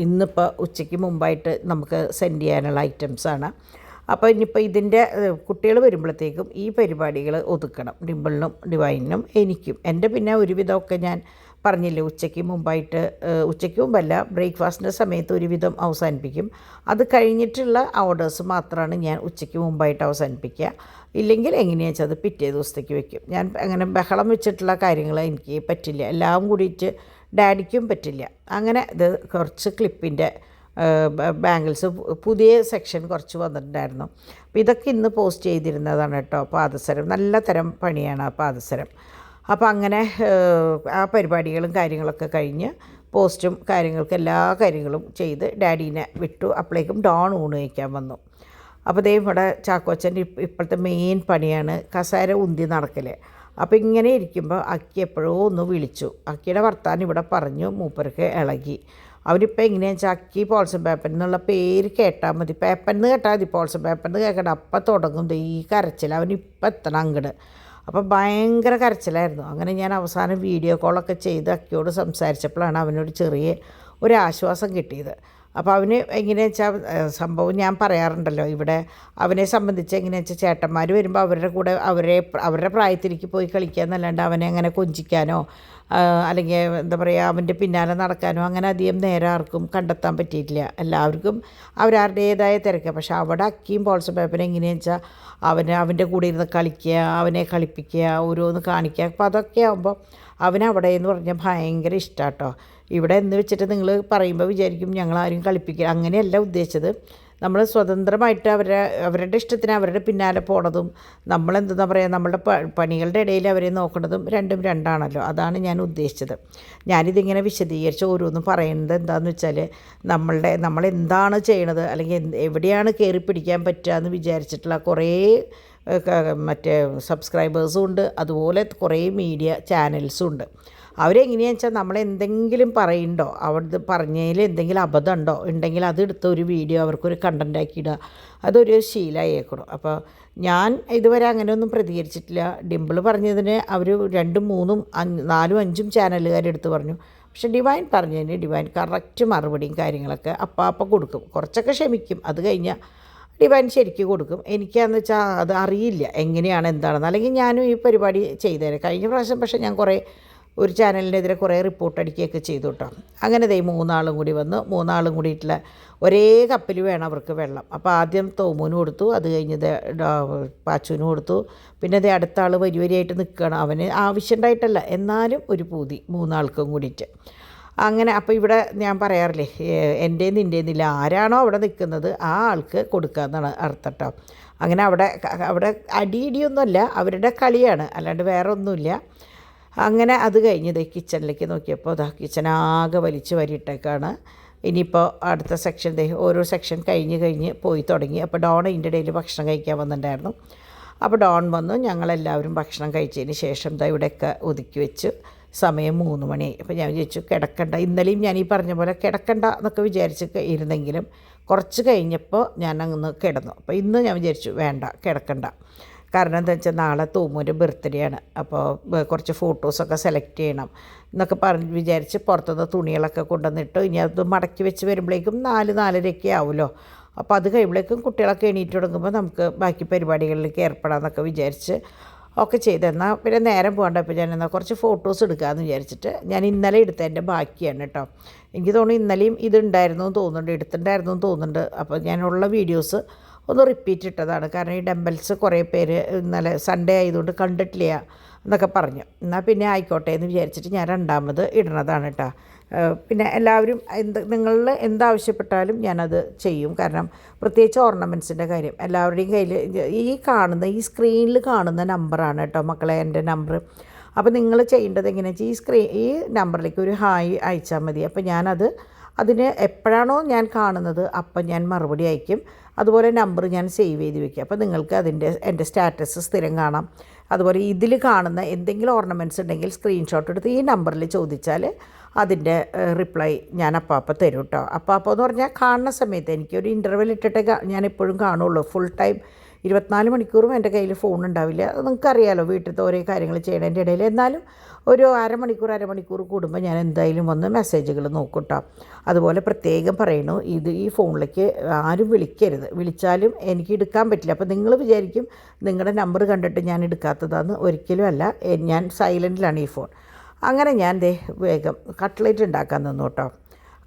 ഇന്നിപ്പോൾ ഉച്ചയ്ക്ക് മുമ്പായിട്ട് നമുക്ക് സെൻഡ് ചെയ്യാനുള്ള ഐറ്റംസാണ്. അപ്പോൾ ഇനിയിപ്പോൾ ഇതിൻ്റെ കുട്ടികൾ വരുമ്പോഴത്തേക്കും ഈ പരിപാടികൾ ഒതുക്കണം, ഡിംപിളിനും ഡിവൈനും എനിക്കും. എൻ്റെ പിന്നെ ഒരുവിധമൊക്കെ ഞാൻ പറഞ്ഞില്ലേ ഉച്ചയ്ക്ക് മുമ്പായിട്ട്, ഉച്ചയ്ക്ക് മുമ്പല്ല ബ്രേക്ക്ഫാസ്റ്റിൻ്റെ സമയത്ത് ഒരുവിധം അവസാനിപ്പിക്കും. അത് കഴിഞ്ഞിട്ടുള്ള ഓർഡേഴ്സ് മാത്രമാണ് ഞാൻ ഉച്ചയ്ക്ക് മുമ്പായിട്ട് അവസാനിപ്പിക്കുക. ഇല്ലെങ്കിൽ എങ്ങനെയാണെന്ന് വെച്ചാൽ അത് പിറ്റേ ദിവസത്തേക്ക് വെക്കും. ഞാൻ അങ്ങനെ ബഹളം വെച്ചിട്ടുള്ള കാര്യങ്ങൾ എനിക്ക് പറ്റില്ല, എല്ലാം കൂടിയിട്ട് ഡാഡിക്കും പറ്റില്ല. അങ്ങനെ ഇത് കുറച്ച് ക്ലിപ്പിൻ്റെ ബാംഗിൾസ് പുതിയ സെക്ഷൻ കുറച്ച് വന്നിട്ടുണ്ടായിരുന്നു. അപ്പോൾ ഇതൊക്കെ ഇന്ന് പോസ്റ്റ് ചെയ്തിരുന്നതാണ് കേട്ടോ. പാദസരം നല്ല തരം പണിയാണ് ആ പാദസരം. അപ്പോൾ അങ്ങനെ ആ പരിപാടികളും കാര്യങ്ങളൊക്കെ കഴിഞ്ഞ് പോസ്റ്റും കാര്യങ്ങൾക്ക് എല്ലാ കാര്യങ്ങളും ചെയ്ത് ഡാഡീനെ വിട്ടു. അപ്പോഴേക്കും ഡോൺ ഊണ് കഴിക്കാൻ വന്നു. അപ്പോൾ ദേ ഇവിടെ ചാക്കോച്ചൻ്റെ ഇപ്പോഴത്തെ മെയിൻ പണിയാണ് കസേര ഉന്തി നടക്കൽ. അപ്പോൾ ഇങ്ങനെ ഇരിക്കുമ്പോൾ അക്കി എപ്പോഴോ ഒന്ന് വിളിച്ചു. അക്കിയുടെ വർത്താനം ഇവിടെ പറഞ്ഞു, മൂപ്പർക്ക് ഇളകി. അവരിപ്പോൾ എങ്ങനെയാണെന്ന് വെച്ചാൽ അക്കി പോൾസൺ പേപ്പൻ എന്നുള്ള പേര് കേട്ടാൽ മതി, പേപ്പൻ എന്ന് കേട്ടാൽ മതി, പോൾസൺ പേപ്പൻ എന്ന് കേൾക്കണ്ട, അപ്പം തുടങ്ങും ഈ കരച്ചിൽ. അവനിപ്പോൾ എത്തണം അങ്ങട്. അപ്പോൾ ഭയങ്കര കരച്ചിലായിരുന്നു. അങ്ങനെ ഞാൻ അവസാനം വീഡിയോ കോളൊക്കെ ചെയ്ത് അക്കിയോട് സംസാരിച്ചപ്പോഴാണ് അവനോട് ചെറിയ ഒരു ആശ്വാസം കിട്ടിയത്. അപ്പോൾ അവന് എങ്ങനെയാണെന്ന് വെച്ചാൽ സംഭവം ഞാൻ പറയാറുണ്ടല്ലോ ഇവിടെ, അവനെ സംബന്ധിച്ച് എങ്ങനെയാണെന്ന് വെച്ചാൽ ചേട്ടന്മാർ വരുമ്പോൾ അവരുടെ കൂടെ അവരുടെ പ്രായത്തിലേക്ക് പോയി കളിക്കുക എന്നല്ലാണ്ട് അവനെ അങ്ങനെ കൊഞ്ചിക്കാനോ അല്ലെങ്കിൽ എന്താ പറയുക അവൻ്റെ പിന്നാലെ നടക്കാനോ അങ്ങനെ അധികം നേരം ആർക്കും കണ്ടെത്താൻ പറ്റിയിട്ടില്ല. എല്ലാവർക്കും അവരവരുടേതായ തിരക്കാണ്. പക്ഷേ അവിടെ അക്കിയും പോൾസൺ പേപ്പറും എങ്ങനെയാണെന്ന് വെച്ചാൽ അവൻ്റെ കൂടെ ഇരുന്ന് കളിക്കുക, അവനെ കളിപ്പിക്കുക, ഓരോന്ന് കാണിക്കുക. അപ്പോൾ അതൊക്കെ ആകുമ്പോൾ അവനവിടെ എന്ന് പറഞ്ഞാൽ ഭയങ്കര ഇഷ്ടമാണ് കേട്ടോ. ഇവിടെ എന്ന് വെച്ചിട്ട് നിങ്ങൾ പറയുമ്പോൾ വിചാരിക്കും ഞങ്ങളാരും കളിപ്പിക്കുക, അങ്ങനെയല്ല ഉദ്ദേശിച്ചത്. നമ്മൾ സ്വതന്ത്രമായിട്ട് അവരുടെ ഇഷ്ടത്തിന് അവരുടെ പിന്നാലെ പോണതും നമ്മളെന്താ പറയുക നമ്മളുടെ പണികളുടെ ഇടയിൽ അവരെ നോക്കുന്നതും രണ്ടും രണ്ടാണല്ലോ. അതാണ് ഞാൻ ഉദ്ദേശിച്ചത്. ഞാനിതിങ്ങനെ വിശദീകരിച്ച് ഓരോന്നും പറയുന്നത് എന്താണെന്ന് വെച്ചാൽ നമ്മളെന്താണ് ചെയ്യണത് അല്ലെങ്കിൽ എവിടെയാണ് കയറി പിടിക്കാൻ പറ്റുക എന്ന് വിചാരിച്ചിട്ടുള്ള കുറേ മറ്റേ സബ്സ്ക്രൈബേഴ്സും ഉണ്ട്, അതുപോലെ കുറേ മീഡിയ ചാനൽസും ഉണ്ട്. അവരെങ്ങനെയാണെന്ന് വെച്ചാൽ നമ്മളെന്തെങ്കിലും പറയുന്നുണ്ടോ, അവിടെ പറഞ്ഞതിൽ എന്തെങ്കിലും അബദ്ധമുണ്ടോ ഉണ്ടെങ്കിൽ അതെടുത്ത് ഒരു വീഡിയോ അവർക്കൊരു കണ്ടൻ്റാക്കി ഇടുക, അതൊരു ശീലമായേക്കണം. അപ്പോൾ ഞാൻ ഇതുവരെ അങ്ങനെയൊന്നും പ്രതികരിച്ചിട്ടില്ല. ഡിംപിൾ പറഞ്ഞതിന് അവർ 2, 3, 4, 5 ചാനലുകാരെടുത്ത് പറഞ്ഞു. പക്ഷെ ഡിവൈൻ പറഞ്ഞതിന് ഡിവൈൻ കറക്റ്റ് മറുപടിയും കാര്യങ്ങളൊക്കെ അപ്പം കൊടുക്കും. കുറച്ചൊക്കെ ക്ഷമിക്കും, അത് കഴിഞ്ഞാൽ ഡിവൈൻ ശരിക്കും കൊടുക്കും. എനിക്കാന്ന് വെച്ചാൽ അത് അറിയില്ല എങ്ങനെയാണ് എന്താണെന്ന്, അല്ലെങ്കിൽ ഞാനും ഈ പരിപാടി ചെയ്തേനെ. കഴിഞ്ഞ പ്രാവശ്യം പക്ഷേ ഞാൻ ഒരു ചാനലിനെതിരെ കുറേ റിപ്പോർട്ട് അടിക്കുകയൊക്കെ ചെയ്തു കേട്ടോ. അങ്ങനെ 3 ആളും കൂടി വന്നു. 3 ആളും കൂടിയിട്ടുള്ള ഒരേ കപ്പിൽ വേണം അവർക്ക് വെള്ളം. അപ്പോൾ ആദ്യം തോമൂന് കൊടുത്തു, അത് കഴിഞ്ഞ് പാച്ചുവിന് കൊടുത്തു. പിന്നെ അടുത്ത ആൾ വരിയായിട്ട് നിൽക്കുകയാണ്. അവന് ആവശ്യമുണ്ടായിട്ടല്ല, എന്നാലും ഒരു പൂതി 3 ആൾക്കും കൂടിയിട്ട്. അങ്ങനെ അപ്പോൾ ഇവിടെ ഞാൻ പറയാറില്ലേ എൻ്റെയും നിൻ്റെയെന്നില്ല, ആരാണോ അവിടെ നിൽക്കുന്നത് ആ ആൾക്ക് കൊടുക്കുക എന്നാണ് അർത്ഥം കേട്ടോ. അങ്ങനെ അവിടെ അടിയിടിയൊന്നുമല്ല, അവരുടെ കളിയാണ്, അല്ലാണ്ട് വേറെ ഒന്നുമില്ല. അങ്ങനെ അത് കഴിഞ്ഞ് കിച്ചണിലേക്ക് നോക്കിയപ്പോൾ കിച്ചനാകെ വലിച്ച് വരിയിട്ടേക്കാണ്. ഇനിയിപ്പോൾ അടുത്ത സെക്ഷൻ ഓരോ സെക്ഷൻ കഴിഞ്ഞ് പോയി തുടങ്ങി. അപ്പോൾ ഡോൺ ഇതിൻ്റെ ഇടയിൽ ഭക്ഷണം കഴിക്കാൻ വന്നിട്ടുണ്ടായിരുന്നു. അപ്പോൾ ഡോൺ വന്നു. ഞങ്ങളെല്ലാവരും ഭക്ഷണം കഴിച്ചതിന് ശേഷം ഇവിടെയൊക്കെ ഒതുക്കി വെച്ച് സമയം 3 മണിയായി. അപ്പോൾ ഞാൻ വിചാരിച്ചു കിടക്കണ്ട. ഇന്നലെയും ഞാൻ ഈ പറഞ്ഞ പോലെ കിടക്കണ്ട എന്നൊക്കെ വിചാരിച്ച് ഇരുന്നെങ്കിലും കുറച്ച് കഴിഞ്ഞപ്പോൾ ഞാൻ അങ്ങ് കിടന്നു. അപ്പോൾ ഇന്ന് ഞാൻ വിചാരിച്ചു വേണ്ട കിടക്കണ്ട. കാരണം എന്താ വെച്ചാൽ നാളെ തോമൂൻ്റെ ബർത്ത്ഡേ ആണ്. അപ്പോൾ കുറച്ച് ഫോട്ടോസൊക്കെ സെലക്ട് ചെയ്യണം എന്നൊക്കെ വിചാരിച്ച് പുറത്തുനിന്ന് തുണികളൊക്കെ കൊണ്ടുവന്നിട്ട് ഇനി അത് മടക്കി വെച്ച് വരുമ്പോഴേക്കും 4-4:30 ആവുമല്ലോ. അപ്പോൾ അത് കഴിയുമ്പോഴേക്കും കുട്ടികളൊക്കെ എണീറ്റ് തുടങ്ങുമ്പോൾ നമുക്ക് ബാക്കി പരിപാടികളിലേക്ക് ഏർപ്പെടാമെന്നൊക്കെ വിചാരിച്ച് ഒക്കെ ചെയ്തെന്നാൽ പിന്നെ നേരം പോകണ്ടപ്പോൾ ഞാൻ എന്നാൽ കുറച്ച് ഫോട്ടോസ് എടുക്കാമെന്ന് വിചാരിച്ചിട്ട് ഞാൻ ഇന്നലെ എടുത്തതിൻ്റെ ബാക്കിയാണ് കേട്ടോ. എനിക്ക് തോന്നുന്നു ഇന്നലെയും ഇതുണ്ടായിരുന്നു എന്ന് തോന്നുന്നുണ്ട്, എടുത്തിട്ടുണ്ടായിരുന്നു എന്ന് തോന്നുന്നുണ്ട്. അപ്പോൾ ഞാനുള്ള വീഡിയോസ് ഒന്ന് റിപ്പീറ്റ് ഇട്ടതാണ്. കാരണം ഈ ഡംബൽസ് കുറേ പേര് ഇന്നലെ സൺഡേ ആയതുകൊണ്ട് കണ്ടിട്ടില്ല എന്നൊക്കെ പറഞ്ഞു. എന്നാൽ പിന്നെ ആയിക്കോട്ടെ എന്ന് വിചാരിച്ചിട്ട് ഞാൻ രണ്ടാമത് ഇടുന്നതാണ് കേട്ടോ. പിന്നെ എല്ലാവരും നിങ്ങളിൽ എന്താവശ്യപ്പെട്ടാലും ഞാനത് ചെയ്യും. കാരണം പ്രത്യേകിച്ച് ഓർണമെൻറ്റ്സിൻ്റെ കാര്യം എല്ലാവരുടെയും കയ്യിൽ ഈ സ്ക്രീനിൽ കാണുന്ന നമ്പറാണ് കേട്ടോ മക്കളെ എൻ്റെ നമ്പർ. അപ്പോൾ നിങ്ങൾ ചെയ്യേണ്ടത് എങ്ങനെയാണെന്ന് വെച്ചാൽ ഈ നമ്പറിലേക്ക് ഒരു ഹായ് അയച്ചാൽ മതി. അപ്പോൾ അതിന് എപ്പോഴാണോ ഞാൻ കാണുന്നത് അപ്പം ഞാൻ മറുപടി അയക്കും. അതുപോലെ നമ്പർ ഞാൻ സേവ് ചെയ്ത് വയ്ക്കും. അപ്പോൾ നിങ്ങൾക്ക് എൻ്റെ സ്റ്റാറ്റസ് സ്ഥിരം കാണാം. അതുപോലെ ഇതിൽ കാണുന്ന എന്തെങ്കിലും ഓർണമെൻറ്റ്സ് ഉണ്ടെങ്കിൽ സ്ക്രീൻഷോട്ട് എടുത്ത് ഈ നമ്പറിൽ ചോദിച്ചാൽ അതിൻ്റെ റിപ്ലൈ ഞാൻ അപ്പം തരും കേട്ടോ. അപ്പോൾ എന്ന് പറഞ്ഞാൽ കാണുന്ന സമയത്ത് എനിക്കൊരു ഇൻ്റർവെൽ ഇട്ടിട്ടേ ഞാൻ എപ്പോഴും കാണുള്ളൂ. ഫുൾ ടൈം 24 മണിക്കൂറും എൻ്റെ കയ്യിൽ ഫോൺ ഉണ്ടാവില്ല. അത് നിങ്ങൾക്കറിയാലോ, വീട്ടിലത്തെ ഓരോ കാര്യങ്ങൾ ചെയ്യണതിൻ്റെ ഇടയിൽ. എന്നാലും ഒരു അരമണിക്കൂർ കൂടുമ്പോൾ ഞാൻ എന്തായാലും വന്ന് മെസ്സേജുകൾ നോക്കും കേട്ടോ. അതുപോലെ പ്രത്യേകം പറയണു, ഈ ഫോണിലേക്ക് ആരും വിളിക്കരുത്. വിളിച്ചാലും എനിക്ക് എടുക്കാൻ പറ്റില്ല. അപ്പോൾ നിങ്ങൾ വിചാരിക്കും നിങ്ങളുടെ നമ്പർ കണ്ടിട്ട് ഞാൻ എടുക്കാത്തതാണെന്ന്. ഒരിക്കലും അല്ല, ഞാൻ സൈലൻറ്റിലാണ് ഈ ഫോൺ. അങ്ങനെ ഞാൻ വേഗം കട്ട്ലേറ്റ് ഉണ്ടാക്കാൻ നിന്നു കേട്ടോ.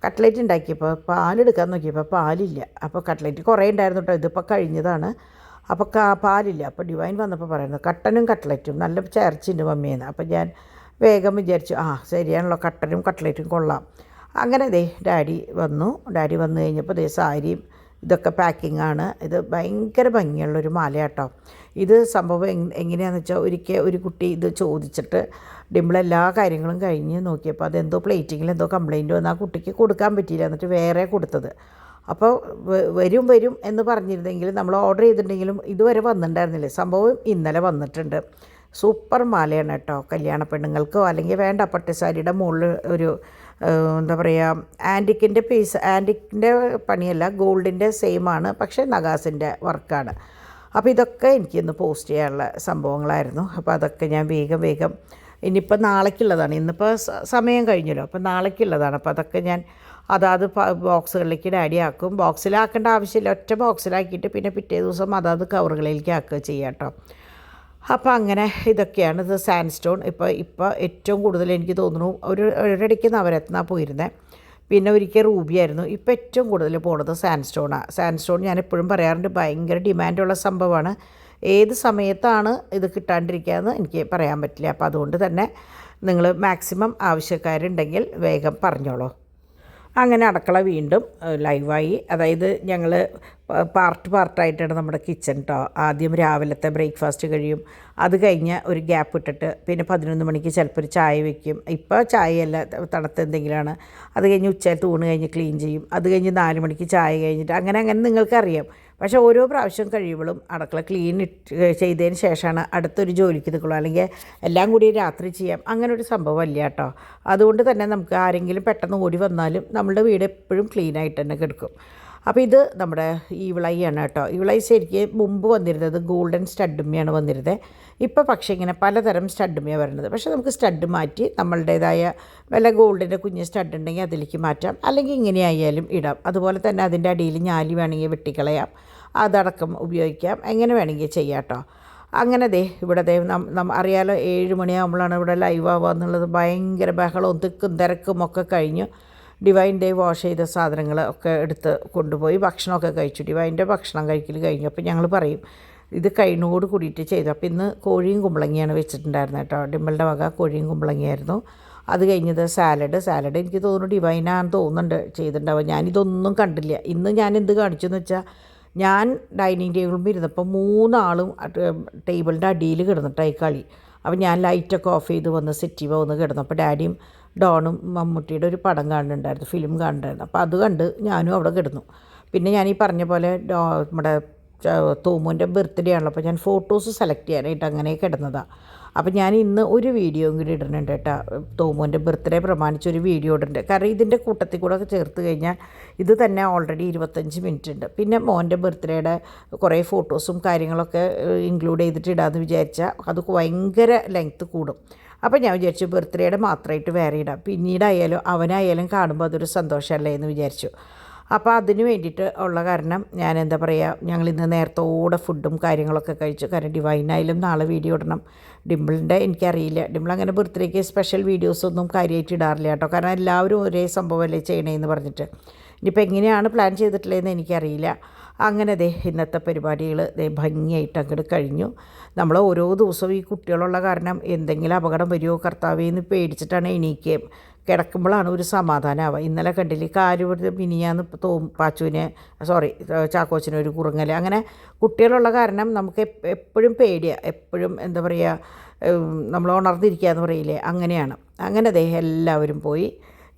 കട്ട്ലേറ്റ് ഉണ്ടാക്കിയപ്പോൾ പാലെടുക്കാൻ നോക്കിയപ്പോൾ പാലില്ല. അപ്പോൾ കട്ട്ലേറ്റ് കുറേ ഉണ്ടായിരുന്നു കേട്ടോ, ഇതിപ്പോൾ കഴിഞ്ഞതാണ്. അപ്പോൾ പാലില്ല. അപ്പോൾ ഡിവൈൻ വന്നപ്പോൾ പറയുന്നത് കട്ടനും കട്ട്ലറ്റും നല്ല ചേർച്ചയുണ്ട് മമ്മിയെന്ന്. അപ്പോൾ ഞാൻ വേഗം വിചാരിച്ചു, ശരിയാണല്ലോ, കട്ടനും കട്ട്ലേറ്റും കൊള്ളാം. അങ്ങനെ ഡാഡി വന്നു കഴിഞ്ഞപ്പോൾ സാരിയും ഇതൊക്കെ പാക്കിങ്ങാണ്. ഇത് ഭയങ്കര ഭംഗിയുള്ളൊരു മാലയാട്ടോ. ഇത് സംഭവം എങ്ങനെയാണെന്ന് വെച്ചാൽ, ഒരിക്കൽ ഒരു കുട്ടി ഇത് ചോദിച്ചിട്ട് ഡിംപിൾ എല്ലാ കാര്യങ്ങളും കഴിഞ്ഞ് നോക്കിയപ്പോൾ അതെന്തോ പ്ലേറ്റിങ്ങിൽ എന്തോ കംപ്ലയിൻറ്റ് വന്ന് ആ കുട്ടിക്ക് കൊടുക്കാൻ പറ്റിയില്ല. എന്നിട്ട് വേറെ കൊടുത്തത്. അപ്പോൾ വരും എന്ന് പറഞ്ഞിരുന്നെങ്കിൽ നമ്മൾ ഓർഡർ ചെയ്തിട്ടുണ്ടെങ്കിലും ഇതുവരെ വന്നിട്ടുണ്ടായിരുന്നില്ല. സംഭവം ഇന്നലെ വന്നിട്ടുണ്ട്. സൂപ്പർ മാലയാണ് കേട്ടോ. കല്യാണ പെണ്ണുങ്ങൾക്കോ അല്ലെങ്കിൽ വേണ്ട പട്ടുസാരിയുടെ മുകളിൽ ഒരു എന്താ പറയുക, ആൻറ്റിക്കിൻ്റെ പണിയല്ല, ഗോൾഡിൻ്റെ സെയിമാണ്, പക്ഷേ നഗാസിൻ്റെ വർക്കാണ്. അപ്പോൾ ഇതൊക്കെ എനിക്കിന്ന് പോസ്റ്റ് ചെയ്യാനുള്ള സംഭവങ്ങളായിരുന്നു. അപ്പോൾ അതൊക്കെ ഞാൻ വേഗം ഇനിയിപ്പോൾ നാളേക്കുള്ളതാണ്. ഇന്നിപ്പോൾ സമയം കഴിഞ്ഞല്ലോ, അപ്പോൾ നാളേക്കുള്ളതാണ്. അപ്പോൾ അതൊക്കെ ഞാൻ അതാത് ബോക്സുകളിലേക്ക് ഡാഡി ആക്കും. ബോക്സിലാക്കേണ്ട ആവശ്യമില്ല, ഒറ്റ ബോക്സിലാക്കിയിട്ട് പിന്നെ പിറ്റേ ദിവസം അതാത് കവറുകളിലേക്ക് ആക്കുക ചെയ്യാം കേട്ടോ. അപ്പോൾ അങ്ങനെ ഇതൊക്കെയാണ്. ഇത് സാൻഡ് സ്റ്റോൺ. ഇപ്പോൾ ഏറ്റവും കൂടുതൽ എനിക്ക് തോന്നുന്നു ഒരിടയ്ക്ക് നവരത്ന പോയിരുന്നത്, പിന്നെ ഒരിക്കൽ റൂബിയായിരുന്നു. ഇപ്പോൾ ഏറ്റവും കൂടുതൽ പോകുന്നത് സാൻഡ് സ്റ്റോണാണ്. സാൻഡ് സ്റ്റോൺ ഞാൻ എപ്പോഴും പറയാറുണ്ട്, ഭയങ്കര ഡിമാൻഡുള്ള സംഭവമാണ്. ഏത് സമയത്താണ് ഇത് കിട്ടാണ്ടിരിക്കുകയെന്ന് എനിക്ക് പറയാൻ പറ്റില്ല. അപ്പോൾ അതുകൊണ്ട് തന്നെ നിങ്ങൾ മാക്സിമം ആവശ്യക്കാരുണ്ടെങ്കിൽ വേഗം പറഞ്ഞോളൂ. അങ്ങനെ അടുക്കള വീണ്ടും ലൈവായി. അതായത് ഞങ്ങൾ പാർട്ടായിട്ടാണ് നമ്മുടെ കിച്ചൺ കേട്ടോ. ആദ്യം രാവിലത്തെ ബ്രേക്ക്ഫാസ്റ്റ് കഴിയും. അത് കഴിഞ്ഞ് ഒരു ഗ്യാപ്പ് ഇട്ടിട്ട് പിന്നെ 11 മണിക്ക് ചിലപ്പോൾ ഒരു ചായ വയ്ക്കും. ഇപ്പോൾ ചായയല്ല, തണുത്ത എന്തെങ്കിലുമാണ്. അത് കഴിഞ്ഞ് ഉച്ചയിലത്തെ ഊണ് കഴിഞ്ഞ് ക്ലീൻ ചെയ്യും. അത് കഴിഞ്ഞ് 4 മണിക്ക് ചായ കഴിഞ്ഞിട്ട് അങ്ങനെ നിങ്ങൾക്കറിയാം. പക്ഷേ ഓരോ പ്രാവശ്യം കഴിയുമ്പോഴും അടുക്കള ക്ലീൻ ചെയ്തതിന് ശേഷമാണ് അടുത്തൊരു ജോലിക്ക് നിൽക്കുള്ളൂ. അല്ലെങ്കിൽ എല്ലാം കൂടി രാത്രി ചെയ്യാം, അങ്ങനെ ഒരു സംഭവം അല്ല കേട്ടോ. അതുകൊണ്ട് തന്നെ നമുക്ക് ആരെങ്കിലും പെട്ടെന്ന് ഓടി വന്നാലും നമ്മളുടെ വീട് എപ്പോഴും ക്ലീനായിട്ട് തന്നെ കിടക്കും. അപ്പോൾ ഇത് നമ്മുടെ ഈവിളൈയാണ് കേട്ടോ. ഈവിളൈ ശരിക്കും മുമ്പ് വന്നിരുന്നത് ഗോൾഡൻ സ്റ്റഡ്ഡുമ്മയാണ് വന്നിരുന്നത്. ഇപ്പോൾ പക്ഷേ ഇങ്ങനെ പലതരം സ്റ്റഡ്ഡുമ്മയാണ് വരുന്നത്. പക്ഷേ നമുക്ക് സ്റ്റഡ് മാറ്റി നമ്മളുടേതായ വല്ല ഗോൾഡിൻ്റെ കുഞ്ഞ് സ്റ്റഡ് ഉണ്ടെങ്കിൽ അതിലേക്ക് മാറ്റാം, അല്ലെങ്കിൽ ഇങ്ങനെ ആയാലും ഇടാം. അതുപോലെ തന്നെ അതിൻ്റെ അടിയിൽ ഞാലി വേണമെങ്കിൽ വെട്ടിക്കളയാം, അതടക്കം ഉപയോഗിക്കാം, എങ്ങനെ വേണമെങ്കിൽ ചെയ്യാം കേട്ടോ. അങ്ങനെ ഇവിടെ അറിയാലോ, 7 മണിയാകുമ്പോഴാണ് ഇവിടെ ലൈവ് ആവുക എന്നുള്ളത്. ഭയങ്കര ബഹളവും തിക്കും തിരക്കും ഒക്കെ കഴിഞ്ഞു. ഡിവൈൻ വാഷ് ചെയ്ത സാധനങ്ങൾ ഒക്കെ എടുത്ത് കൊണ്ടുപോയി ഭക്ഷണമൊക്കെ കഴിച്ചു. ഡിവൈൻ്റെ ഭക്ഷണം കഴിക്കൽ കഴിഞ്ഞു. അപ്പോൾ ഞങ്ങൾ പറയും ഇത് കഴിഞ്ഞോട് കൂടിയിട്ട് ചെയ്തു. അപ്പോൾ ഇന്ന് കോഴിയും കുമ്പളങ്ങിയാണ് വെച്ചിട്ടുണ്ടായിരുന്നത് കേട്ടോ. ഡിംപിളിൻ്റെ വക കോഴിയും കുമ്പളങ്ങിയായിരുന്നു. അത് കഴിഞ്ഞത് സാലഡ് എനിക്ക് തോന്നുന്നു ഡിവൈനാന്ന് തോന്നുന്നുണ്ട് ചെയ്തിട്ടുണ്ടാവുക. ഞാനിതൊന്നും കണ്ടില്ല. ഇന്ന് ഞാൻ എന്ത് കാണിച്ചു എന്ന് വെച്ചാൽ, ഞാൻ ഡൈനിങ് ടേബിളിൽ ഇരുന്നപ്പോൾ 3 ആളും ടേബിളിൻ്റെ അടിയിൽ കിടന്നിട്ടായി കളി. അപ്പോൾ ഞാൻ ലൈറ്റൊക്കെ ഓഫ് ചെയ്ത് വന്ന് സെറ്റി വന്ന് കിടന്നു. അപ്പോൾ ഡാഡിയും ഡോണും മമ്മൂട്ടിയുടെ ഒരു പടം കാണുന്നുണ്ടായിരുന്നു, ഫിലിം കാണുന്നുണ്ടായിരുന്നു. അപ്പോൾ അത് കണ്ട് ഞാനും അവിടെ കിടന്നു. പിന്നെ ഞാൻ ഈ പറഞ്ഞ പോലെ നമ്മുടെ തോമുവിൻ്റെ ബർത്ത്ഡേ ആണല്ലോ, അപ്പോൾ ഞാൻ ഫോട്ടോസ് സെലക്ട് ചെയ്യാനായിട്ട് അങ്ങനെ കിടന്നതാണ്. അപ്പോൾ ഞാൻ ഇന്ന് ഒരു വീഡിയോ കൂടി ഇടുന്നുണ്ട് കേട്ടോ. തോമുവിൻ്റെ ബർത്ത്ഡേ പ്രമാണിച്ചൊരു വീഡിയോ ഇടുന്നുണ്ട്. കാരണം ഇതിൻ്റെ കൂട്ടത്തിൽ കൂടെ ചേർത്ത് കഴിഞ്ഞാൽ ഇത് തന്നെ ഓൾറെഡി 25 മിനിറ്റ് ഉണ്ട്. പിന്നെ മോൻ്റെ ബർത്ത്ഡേയുടെ കുറേ ഫോട്ടോസും കാര്യങ്ങളൊക്കെ ഇൻക്ലൂഡ് ചെയ്തിട്ട് ഇടാമെന്ന് വിചാരിച്ചാൽ അത് ഭയങ്കര ലെങ്ത്ത് കൂടും. അപ്പോൾ ഞാൻ വിചാരിച്ചു ബർത്ത്ഡേയുടെ മാത്രമായിട്ട് വേറെ ഇടാം. പിന്നീടായാലും അവനായാലും കാണുമ്പോൾ അതൊരു സന്തോഷമല്ലേ എന്ന് വിചാരിച്ചു. അപ്പോൾ അതിന് വേണ്ടിയിട്ട് ഉള്ള കാരണം ഞാൻ എന്താ പറയുക, ഞങ്ങളിന്ന് നേരത്തോടെ ഫുഡും കാര്യങ്ങളൊക്കെ കഴിച്ചു. കാരണം ഡിവൈനായാലും നാളെ വീഡിയോ ഇടണം. ഡിംപിളിൻ്റെ എനിക്കറിയില്ല, ഡിംപിൾ അങ്ങനെ ബർത്ത്ഡേക്ക് സ്പെഷ്യൽ വീഡിയോസൊന്നും കാര്യമായിട്ട് ഇടാറില്ല കേട്ടോ. കാരണം എല്ലാവരും ഒരേ സംഭവമല്ലേ ചെയ്യണേന്ന് പറഞ്ഞിട്ട്. ഇനിയിപ്പോൾ എങ്ങനെയാണ് പ്ലാൻ ചെയ്തിട്ടുള്ളതെന്ന് എനിക്കറിയില്ല. അങ്ങനെ ഇന്നത്തെ പരിപാടികൾ ഭംഗിയായിട്ട് അങ്ങോട്ട് കഴിഞ്ഞു. നമ്മൾ ഓരോ ദിവസവും ഈ കുട്ടികളുള്ള കാരണം എന്തെങ്കിലും അപകടം വരുമോ കർത്താവേന്ന് പേടിച്ചിട്ടാണ് എണീക്കുകയും കിടക്കുമ്പോഴാണ് ഒരു സമാധാനമാവുക. ഇന്നലെ കണ്ടില്ലേ കാല് മിനിയാന്ന് ചാക്കോച്ചിന് ഒരു കുറുങ്ങൽ. അങ്ങനെ കുട്ടികളുള്ള കാരണം നമുക്ക് എപ്പോഴും പേടിയാണ്, എപ്പോഴും എന്താ പറയുക, നമ്മൾ ഉണർന്നിരിക്കുക എന്ന് പറയില്ലേ, അങ്ങനെയാണ്. അങ്ങനെ എല്ലാവരും പോയി.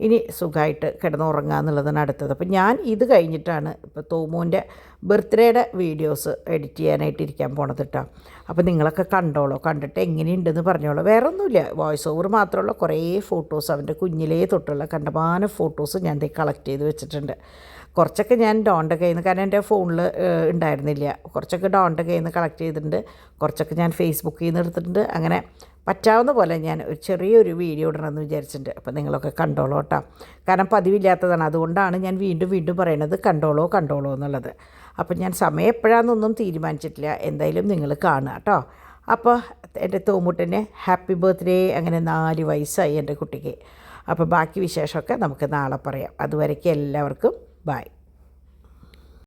ഇനി സുഖമായിട്ട് കിടന്നുറങ്ങുക എന്നുള്ളതാണ് അടുത്തത്. അപ്പോൾ ഞാൻ ഇത് കഴിഞ്ഞിട്ടാണ് ഇപ്പോൾ തോമുവിൻ്റെ ബർത്ത്ഡേയുടെ വീഡിയോസ് എഡിറ്റ് ചെയ്യാനായിട്ട് ഇരിക്കാൻ പോണത് കേട്ടോ. അപ്പോൾ നിങ്ങളൊക്കെ കണ്ടോളൂ, കണ്ടിട്ട് എങ്ങനെയുണ്ടെന്ന് പറഞ്ഞോളൂ. വേറെ ഒന്നുമില്ല, വോയിസ് ഓവർ മാത്രമുള്ള കുറേ ഫോട്ടോസ്, അവൻ്റെ കുഞ്ഞിലേ തൊട്ടുള്ള കണ്ടമാനം ഫോട്ടോസ് ഞാൻ കളക്ട് ചെയ്ത് വെച്ചിട്ടുണ്ട്. കുറച്ചൊക്കെ ഞാൻ ഡോണിൻ്റെ കയ്യിൽ നിന്ന്, കാരണം എൻ്റെ ഫോണിൽ ഉണ്ടായിരുന്നില്ല, കുറച്ചൊക്കെ ഡോണിൻ്റെ കയ്യിൽ നിന്ന് കളക്ട് ചെയ്തിട്ടുണ്ട്, കുറച്ചൊക്കെ ഞാൻ ഫേസ്ബുക്കിൽ നിന്ന് എടുത്തിട്ടുണ്ട്. അങ്ങനെ പറ്റാവുന്ന പോലെ ഞാൻ ഒരു ചെറിയൊരു വീഡിയോ ഇടണമെന്ന് വിചാരിച്ചിട്ടുണ്ട്. അപ്പോൾ നിങ്ങളൊക്കെ കണ്ടോളൂ കേട്ടോ, കാരണം പതിവില്ലാത്തതാണ്. അതുകൊണ്ടാണ് ഞാൻ വീണ്ടും വീണ്ടും പറയണത് കണ്ടോളൂ എന്നുള്ളത്. അപ്പോൾ ഞാൻ സമയം എപ്പോഴാണെന്നൊന്നും തീരുമാനിച്ചിട്ടില്ല, എന്തായാലും നിങ്ങൾ കാണുക കേട്ടോ. അപ്പോൾ എൻ്റെ തോമുട്ടന് ഹാപ്പി ബർത്ത്ഡേ. അങ്ങനെ 4 വയസ്സായി എൻ്റെ കുട്ടിക്ക്. അപ്പോൾ ബാക്കി വിശേഷമൊക്കെ നമുക്ക് നാളെ പറയാം. അതുവരേക്കും എല്ലാവർക്കും ബൈ.